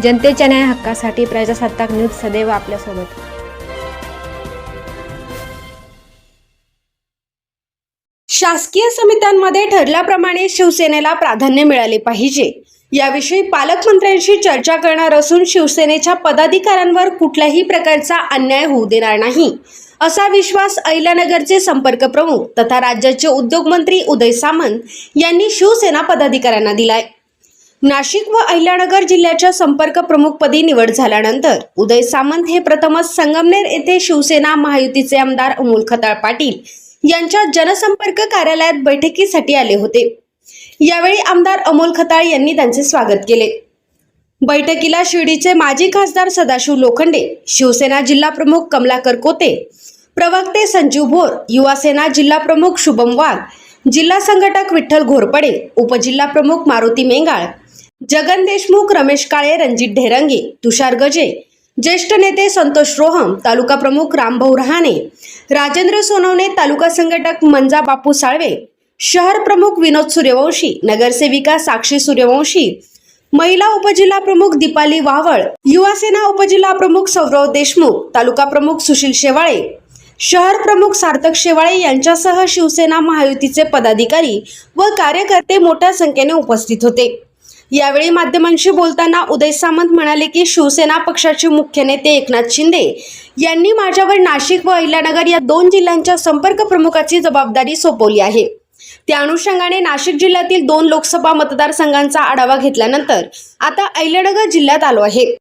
जनतेच्या न्याय हक्कासाठी प्रजासत्ताक न्यूज सदैव आपल्यासोबत। शासकीय समित्यांमध्ये ठरल्याप्रमाणे शिवसेनेला प्राधान्य मिळाले पाहिजे याविषयी पालकमंत्र्यांशी चर्चा करणार असून शिवसेनेच्या पदाधिकाऱ्यांवर कुठल्याही प्रकारचा अन्याय होऊ देणार नाही असा विश्वास अहिल्यानगरचे संपर्क प्रमुख तथा राज्याचे उद्योगमंत्री उदय सामंत यांनी शिवसेना पदाधिकाऱ्यांना दिलाय। नाशिक व अहिल्यानगर जिल्ह्याच्या संपर्क प्रमुखपदी निवड झाल्यानंतर उदय सामंत हे प्रथमच संगमनेर येथे शिवसेना महायुतीचे आमदार अमोल खताळ पाटील यांच्या जनसंपर्क कार्यालयात बैठकीसाठी आले होते। यावेळी आमदार अमोल खताळ यांनी त्यांचे स्वागत केले। बैठकीला शिर्डीचे माजी खासदार सदाशिव लोखंडे, शिवसेना जिल्हा प्रमुख कमलाकर कोते, प्रवक्ते संजीव भोर, युवासेना जिल्हा प्रमुख शुभम वाघ, जिल्हा संघटक विठ्ठल घोरपडे, उपजिल्हा प्रमुख मारुती मेंगाळ, जगन देशमुख, रमेश काळे, रणजित ढेरंगे, तुषार गजे, ज्येष्ठ नेते संतोष रोहम, तालुका प्रमुख रामभाऊ रहाणे, राजेंद्र सोनवणे, तालुका संघटक मंजा बापू साळवे, शहर प्रमुख विनोद सूर्यवंशी, नगरसेविका साक्षी सूर्यवंशी, महिला उपजिल्हा प्रमुख दीपाली वाहवळ, युवासेना उपजिल्हा प्रमुख सौरव देशमुख, तालुका प्रमुख सुशील शेवाळे, शहर प्रमुख सार्थक शेवाळे यांच्यासह शिवसेना महायुतीचे पदाधिकारी व कार्यकर्ते मोठ्या संख्येने उपस्थित होते। यावेळी माध्यमांशी बोलताना उदय सामंत म्हणाले की शिवसेना पक्षाचे मुख्य नेते एकनाथ शिंदे यांनी माझ्यावर नाशिक व अहिल्यानगर या दोन जिल्ह्यांच्या संपर्क प्रमुखाची जबाबदारी सोपवली आहे। त्या अनुषंगाने नाशिक जिल्ह्यातील 2 लोकसभा मतदारसंघांचा आढावा घेतल्यानंतर आता अहिल्यानगर जिल्ह्यात आलो आहे।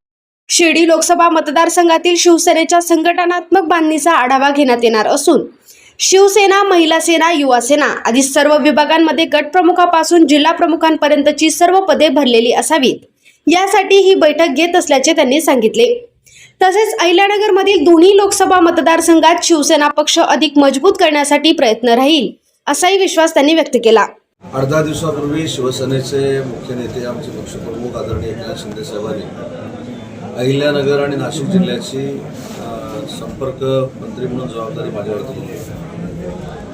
शिर्डी लोकसभा मतदारसंघातील शिवसेनेच्या संघटनात्मक बांधणीचा आढावा घेण्यात येणार असून शिवसेना, महिला सेना, युवा सेना आदी सर्व विभागांमध्ये गटप्रमुखापासून जिल्हा प्रमुखांपर्यंतची सर्व पदे भरलेली असावीत यासाठी ही बैठक घेत असल्याचे त्यांनी सांगितले। तसेच अहिल्यानगरमधील दोन्ही लोकसभा मतदारसंघात शिवसेना पक्ष अधिक मजबूत करण्यासाठी प्रयत्न राहील असाही विश्वास त्यांनी व्यक्त केला। अर्धा दिवसापूर्वी शिवसेनेचे मुख्य नेते आमचे पक्षप्रमुख आदरणीय एकनाथ शिंदे साहेबांनी अहिल्यानगर आणि नाशिक जिल्ह्याची संपर्क मंत्री म्हणून जबाबदारी माझ्यावरती दिली।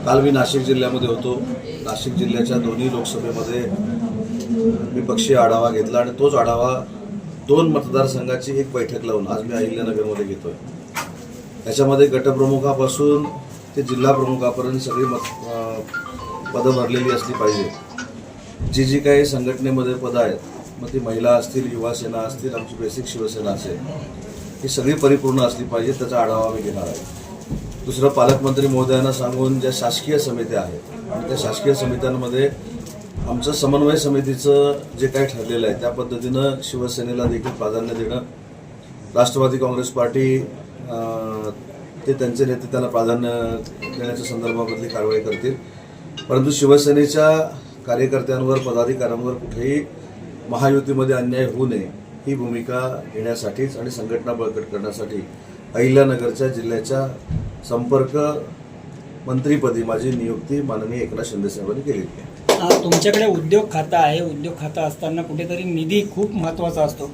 काल मी नाशिक जिल्ह्यामध्ये होतो। नाशिक जिल्ह्याच्या दोन्ही लोकसभेमध्ये मी पक्षीय आढावा घेतला आणि तोच आढावा 2 मतदारसंघाची एक बैठक लावून आज मी अहिल्यानगरमध्ये घेतोय। त्याच्यामध्ये गटप्रमुखापासून ते जिल्हा प्रमुखापर्यंत सगळी पदं भरलेली असली पाहिजे। जी काही संघटनेमध्ये पदं आहेत, मग ती महिला असतील, युवा सेना असतील, आमची बेसिक शिवसेना असेल, ही सगळी परिपूर्ण असली पाहिजे, त्याचा आढावा मी घेणार आहे। दुसरं, पालकमंत्री महोदयांना सांगून ज्या शासकीय समित्या आहेत आणि त्या शासकीय समित्यांमध्ये आमचं समन्वय समितीचं जे काही ठरलेलं आहे त्या पद्धतीनं शिवसेनेला देखील प्राधान्य देणं, राष्ट्रवादी काँग्रेस पार्टी ते त्यांचे नेते त्यांना प्राधान्य देण्याच्या संदर्भामधली कारवाई करतील, परंतु शिवसेनेच्या कार्यकर्त्यांवर, पदाधिकाऱ्यांवर कुठेही महायुतीमध्ये अन्याय होऊ नये ही भूमिका घेण्यासाठीच आणि संघटना बळकट करण्यासाठी अहिल्यानगरच्या जिल्ह्याच्या संपर्क मंत्रीपदी माझी नियुक्ती माननीय एकनाथ शिंदे साहेबांनी केली आहे। तुमच्याकडे उद्योग खातं आहे। उद्योग खातं असताना कुठेतरी निधी खूप महत्त्वाचा असतो।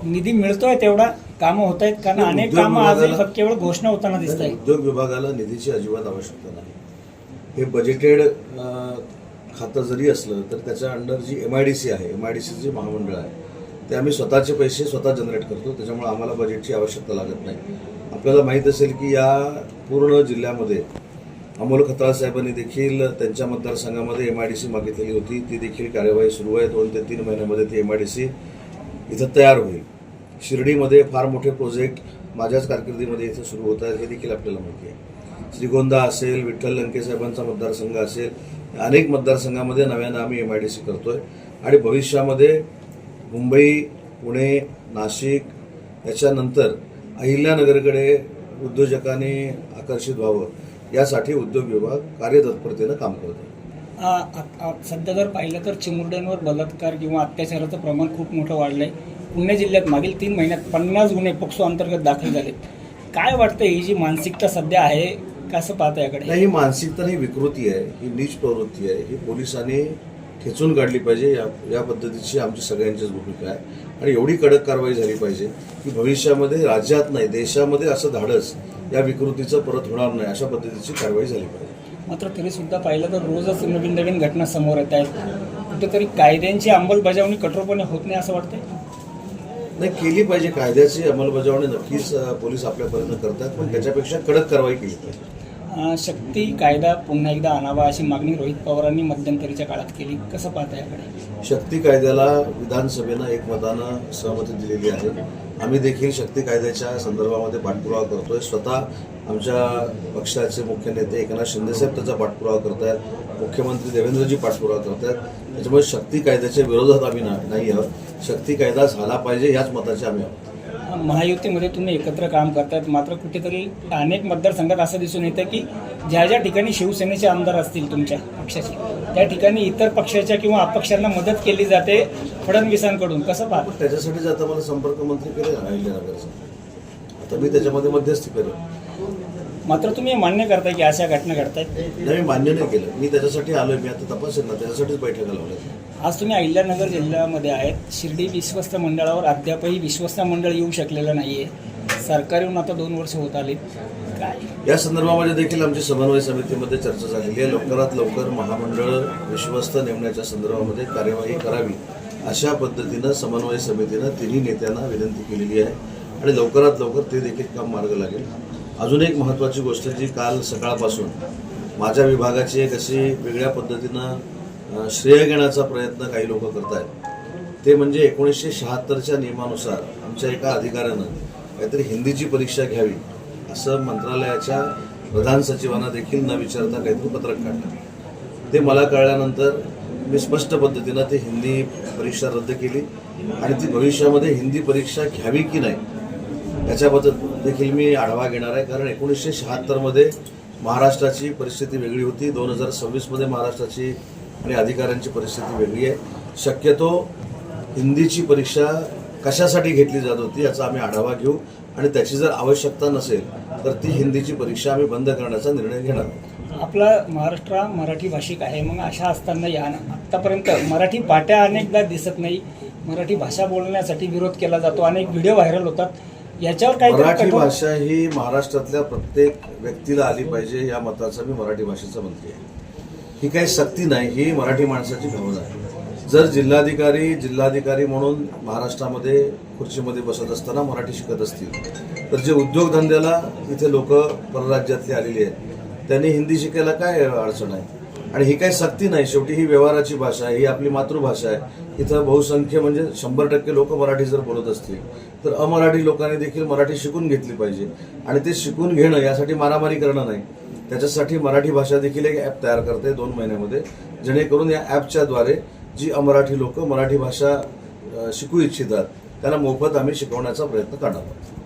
निधी मिळतोय तेवढा, कामं होत आहेत? कारण अनेक कामं आजही फक्त केवळ घोषणा होताना दिसत आहे। उद्योग विभागाला निधीची अजिबात आवश्यकता नाही। हे बजेटेड खातं जरी असलं तर त्याच्या अंडर जी MIDC आहे, MIDC जी महामंडळ आहे, ते आम्ही स्वतःचे पैसे स्वतः जनरेट करतो, त्याच्यामुळे आम्हाला बजेटची आवश्यकता लागत नाही। आपल्याला माहीत असेल की या पूर्ण जिल्ह्यामध्ये अमोल खताळ साहेबांनी देखील त्यांच्या मतदारसंघामध्ये MIDC मागितलेली होती। ती देखील कार्यवाही सुरू आहे। 2 ते 3 महिन्यामध्ये ती MIDC इथं तयार होईल। शिर्डीमध्ये फार मोठे प्रोजेक्ट माझ्याच कारकिर्दीमध्ये इथं सुरू होत आहेत, हे देखील आपल्याला माहिती आहे। श्रीगोंदा असेल, विठ्ठल लंके साहेबांचा मतदारसंघ असेल, अनेक मतदारसंघामध्ये नव्यानं आम्ही MIDC करतोय आणि भविष्यामध्ये मुंबई, पुणे, नाशिक याच्यानंतर अहिल्यानगरकडे उद्योजकांनी आकर्षित व्हावं यासाठी उद्योग विभाग कार्यतत्परतेनं काम करतो। सध्या जर पाहिलं तर चिमुरड्यांवर बलात्कार किंवा अत्याचाराचं प्रमाण खूप मोठं वाढलं आहे। पुणे जिल्ह्यात मागील 3 महिन्यात 50 गुन्हे पोक्सो अंतर्गत दाखल झालेत। काय वाटतं, ही जी मानसिकता सध्या आहे, कसं पाहता याकडे? नाही, ही मानसिकता ही विकृती आहे, ही नीच प्रवृत्ती आहे, ही पोलिसांनी खेचून काढली पाहिजे। या पद्धतीची आमची सगळ्यांचीच भूमिका आहे आणि एवढी कडक कारवाई झाली पाहिजे की भविष्यामध्ये राज्यात नाही देशामध्ये असं धाडस या विकृतीचं परत होणार नाही, अशा पद्धतीची कारवाई झाली पाहिजे। मात्र तरी सुद्धा पाहिलं तर रोजच नवीन नवीन घटना समोर येत आहेत। कुठेतरी कायद्यांची अंमलबजावणी कठोरपणे होत नाही असं वाटतंय? नाही, केली पाहिजे. कायद्याची अंमलबजावणी नक्कीच पोलीस आपल्यापर्यंत करतात, पण त्याच्यापेक्षा कडक कारवाई केली पाहिजे. शक्ती कायदा पुन्हा एकदा आणावा अशी मागणी रोहित पवारांनी मध्यंतरीच्या काळात केली. कसं पाहता याकडे? शक्ती कायद्याला विधानसभेनं एकमतानं सहमती दिलेली आहे. आम्ही देखील शक्ती कायद्याच्या संदर्भामध्ये पाठपुरावा करतोय. स्वतः आमच्या पक्षाचे मुख्य नेते एकनाथ शिंदेसाहेब त्याचा पाठपुरावा करत आहेत. मुख्यमंत्री देवेंद्रजी पाठपुरावा करत आहेत. त्याच्यामुळे शक्ती कायद्याच्या विरोधात आम्ही नाही आहोत. शक्ती कायदा झाला पाहिजे याच मताचे आम्ही आहोत. महायुतीमध्ये तुम्ही एकत्र काम करतायत, मात्र कुठेतरी अनेक मतदारसंघात असं दिसून येतं की ज्या ज्या ठिकाणी शिवसेनेचे आमदार असतील तुमच्या पक्षाचे, त्या ठिकाणी इतर पक्षाच्या किंवा अपक्षांना मदत केली जाते फडणवीसांकडून. कसं पाहता? त्याच्यासाठीच आता मला संपर्क मंत्री करेल अहिल्यानगरचा. आता मी त्याच्यामध्ये मध्यस्थी करेन. मात्र तुम्ही मान्य करताय की अशा घटना घडतायत? नाही, मी मान्य नाही केलं. मी त्याच्यासाठी आलोय. मी आता तपासेल ना, त्याच्यासाठीच बैठका लावल्या. आज तुम्ही अहिल्यानगर जिल्ह्यामध्ये आहेत. शिर्डी विश्वस्त मंडळावर अद्यापही विश्वस्त मंडळ येऊ शकलेलं नाहीये. सरकार येऊन आता 2 वर्ष होत आली. काय या संदर्भामध्ये देखील आमची समन्वय समितीमध्ये चर्चा झालेली आहे. लवकरात लवकर महामंडळ विश्वस्त नेमण्याच्या संदर्भामध्ये कार्यवाही करावी अशा पद्धतीनं समन्वय समितीनं तिन्ही नेत्यांना विनंती केलेली आहे आणि लवकरात लवकर ते देखील काम मार्ग लागेल. अजून एक महत्त्वाची गोष्ट जी काल सकाळपासून माझ्या विभागाची एक अशी वेगळ्या पद्धतीनं श्रेय घेण्याचा प्रयत्न काही लोक करत आहेत, ते म्हणजे 1976च्या नियमानुसार आमच्या एका अधिकाऱ्यानं काहीतरी हिंदीची परीक्षा घ्यावी असं मंत्रालयाच्या प्रधान सचिवांना देखील न विचारता काहीतरी पत्रक काढलं. ते मला कळल्यानंतर मी स्पष्ट पद्धतीनं ती हिंदी परीक्षा रद्द केली आणि ती भविष्यामध्ये हिंदी परीक्षा घ्यावी की नाही याच्याबद्दल देखील मी आढावा घेणार आहे. कारण 1976मध्ये महाराष्ट्राची परिस्थिती वेगळी होती. 2026मध्ये महाराष्ट्राची आणि अधिकाऱ्यांची परिस्थिती वेगळी आहे. शक्यतो हिंदीची परीक्षा कशासाठी घेतली जात होती याचा आम्ही आढावा घेऊ आणि त्याची जर आवश्यकता नसेल तर ती हिंदीची परीक्षा आम्ही बंद करण्याचा निर्णय घेणार. आपला महाराष्ट्र हा मराठी भाषिक आहे, मग अशा असताना या आत्तापर्यंत मराठी पाट्या अनेकदा दिसत नाही. मराठी भाषा बोलण्यासाठी विरोध केला जातो. अनेक व्हिडिओ व्हायरल होतात. याच्यावर काय मराठी भाषा ही महाराष्ट्रातल्या प्रत्येक व्यक्तीला आली पाहिजे या मताचा मी मराठी भाषेचा मंत्री आहे. ही काही सक्ती नाही, ही मराठी माणसाची भावना आहे. जर जिल्हाधिकारी म्हणून महाराष्ट्रामध्ये खुर्चीमध्ये बसत असताना मराठी शिकत असतील तर जे उद्योगधंद्याला इथे लोक परराज्यातले आलेले आहेत त्यांनी हिंदी शिकायला काय अडचण आहे. आणि ही काही सक्ती नाही. शेवटी ही व्यवहाराची भाषा आहे, ही आपली मातृभाषा आहे. इथं बहुसंख्य म्हणजे 100% लोक मराठी जर बोलत असतील तर अमराठी लोकांनी देखील मराठी शिकून घेतली पाहिजे आणि ते शिकून घेणं यासाठी मारामारी करणं नाही. त्याच्यासाठी मराठी भाषा देखील एक ॲप तयार करते 2 महिन्यामध्ये, जेणेकरून या ॲपच्या द्वारे जी अमराठी लोक मराठी भाषा शिकू इच्छितात त्यांना मोफत आम्ही शिकवण्याचा प्रयत्न करणार आहोत.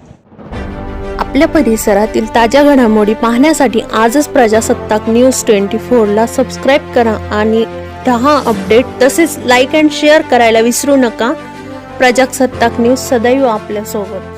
आपल्या परिसरातील ताज्या घडामोडी पाहण्यासाठी आजच प्रजासत्ताक न्यूज 24ला सबस्क्राईब करा आणि 10 अपडेट तसेच लाईक अँड शेअर करायला विसरू नका. प्रजासत्ताक न्यूज सदैव आपल्यासोबत.